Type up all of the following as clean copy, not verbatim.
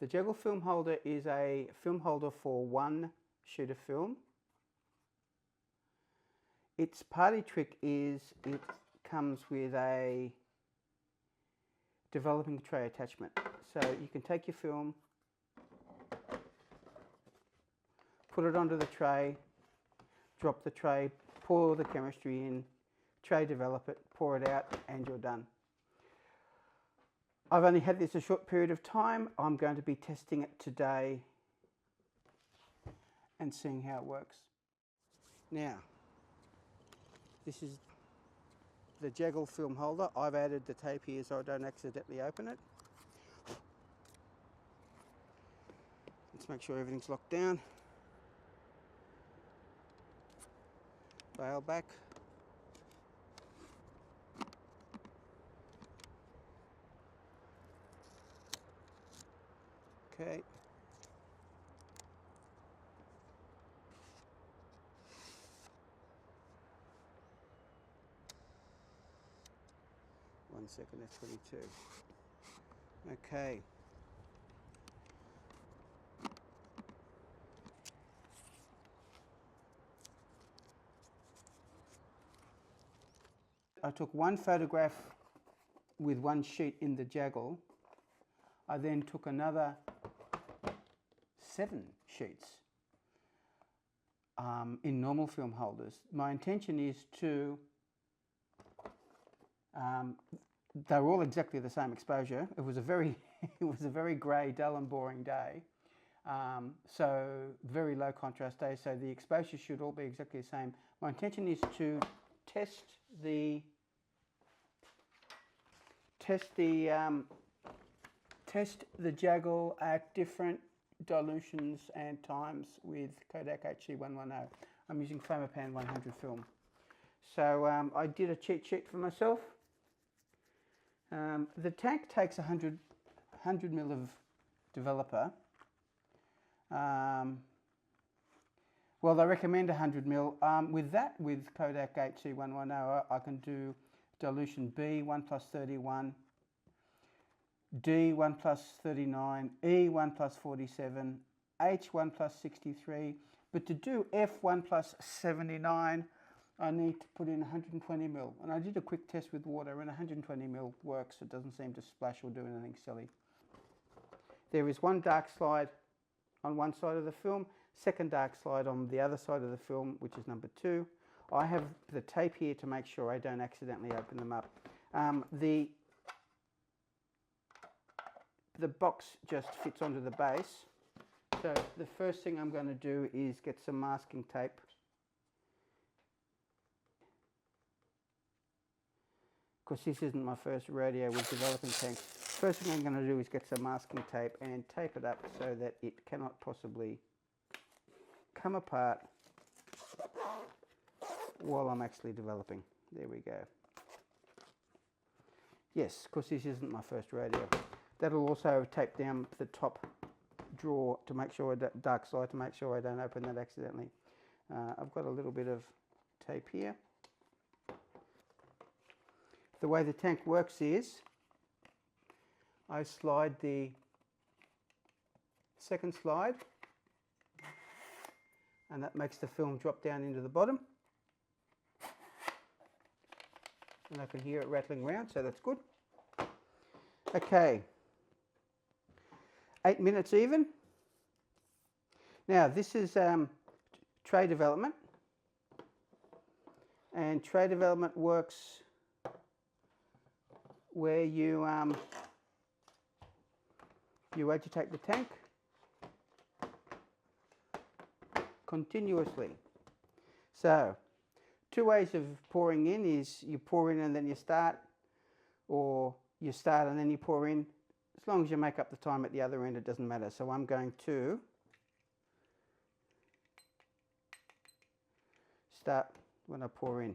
The Jaggle film holder is a film holder for one sheet of film. Its party trick is it comes with a developing tray attachment. So you can take your film, put it onto the tray, drop the tray, pour the chemistry in, tray develop it, pour it out, and you're done. I've only had this a short period of time. I'm going to be testing it today and seeing how it works. Now, this is the Jaggle film holder. I've added the tape here so I don't accidentally open it. Let's make sure everything's locked down. Bail back. Okay. One second, that's 22. Okay. I took one photograph with one sheet in the Jaggle. I then took another 7 sheets in normal film holders. My intention is to, they were all exactly the same exposure. It was a very, it was a very grey, dull and boring day. So very low contrast day, so the exposure should all be exactly the same. My intention is to test the Jaggle at different dilutions and times with Kodak HC110. I'm using Fomapan 100 film. So I did a cheat sheet for myself. The tank takes 100 ml of developer. Well, they recommend 100 ml. With Kodak HC110, I can do dilution B 1 plus 31, D 1 plus 39, E 1 plus 47, H 1 plus 63. But to do F 1 plus 79, I need to put in 120 ml. And I did a quick test with water, and 120 ml works. It doesn't seem to splash or do anything silly. There is one dark slide on one side of the film, second dark slide on the other side of the film, which is number 2. I have the tape here to make sure I don't accidentally open them up. The box just fits onto the base. So the first thing I'm going to do is get some masking tape. Because this isn't my first rodeo with developing tanks. First thing I'm going to do is get some masking tape and tape it up so that it cannot possibly come apart while I'm actually developing. There we go. Yes, because this isn't my first rodeo. That'll also tape down the top drawer to make sure, dark side, to make sure I don't open that accidentally. I've got a little bit of tape here. The way the tank works is I slide the second slide, and that makes the film drop down into the bottom. And I can hear it rattling around, so that's good. Okay, 8 minutes even. Now this is tray development, and tray development works where you agitate the tank continuously. So 2 ways of pouring in is you pour in and then you start, or you start and then you pour in. As long as you make up the time at the other end, it doesn't matter. So I'm going to start when I pour in.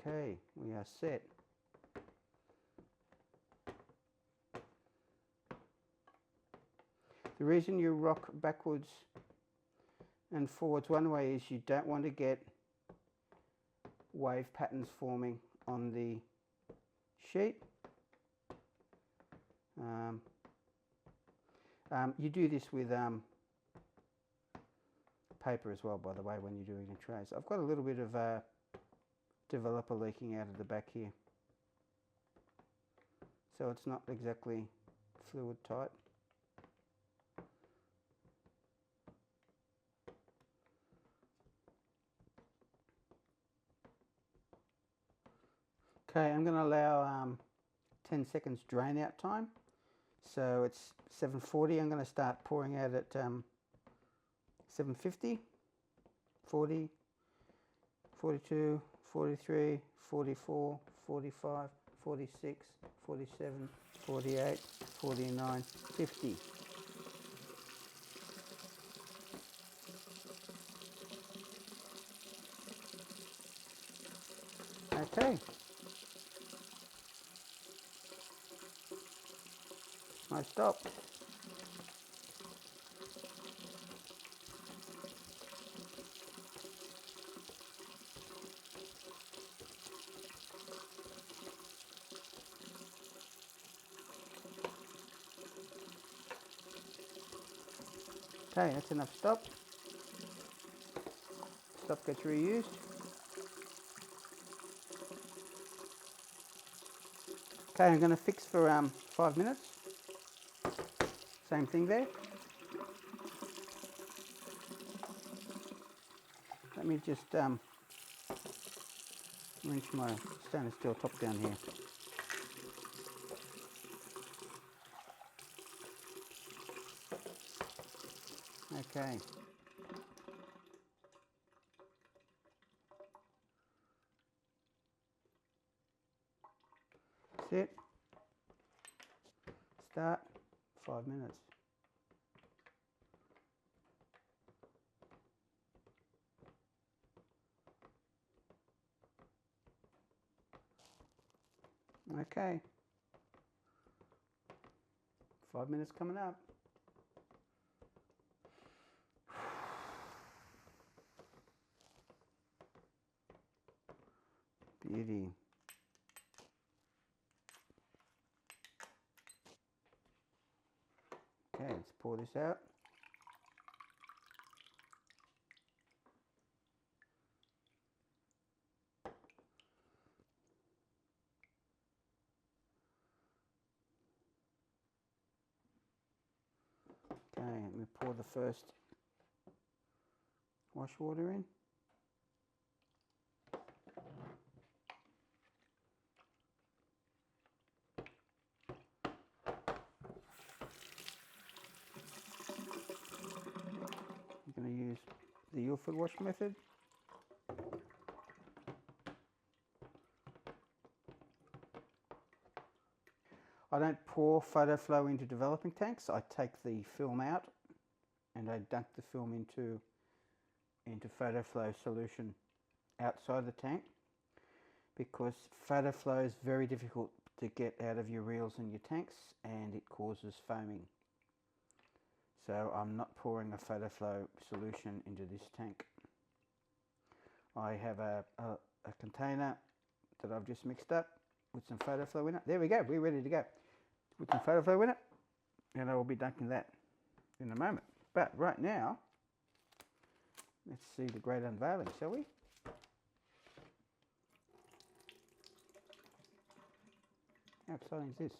Okay, we are set. The reason you rock backwards and forwards one way is you don't want to get wave patterns forming on the sheet. You do this with paper as well, by the way, when you're doing the trays. I've got a little bit of developer leaking out of the back here, so it's not exactly fluid tight. Okay, I'm going to allow 10 seconds drain out time. So it's 7:40. I'm going to start pouring out at 7:50, 40, 42, 43, 44, 45, 46, 47, 48, 49, 50. Okay. I stop. Okay, that's enough stop. Stop gets reused. Okay, I'm going to fix for 5 minutes. Same thing there. Let me just wrench my stainless steel top down here. Okay. That's it. Start. 5 minutes. Okay. 5 minutes coming up. Beauty. Okay, let's pour this out. Okay, let me pour the first wash water in. I'm going to use the Ilford wash method. I don't pour photo flow into developing tanks. I take the film out and I dunk the film into photo flow solution outside the tank, because photo flow is very difficult to get out of your reels and your tanks, and it causes foaming. So I'm not pouring a photo flow solution into this tank. I have a container that I've just mixed up with some photo flow in it. There we go, we're ready to go. With some photo flow in it, and I will be dunking that in a moment. But right now, let's see the great unveiling, shall we? How exciting is this?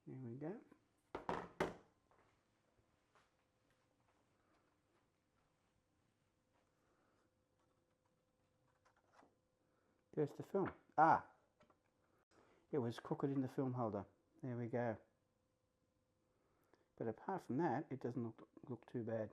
There we go. There's the film. Ah, it was crooked in the film holder. There we go. But apart from that, it doesn't look too bad.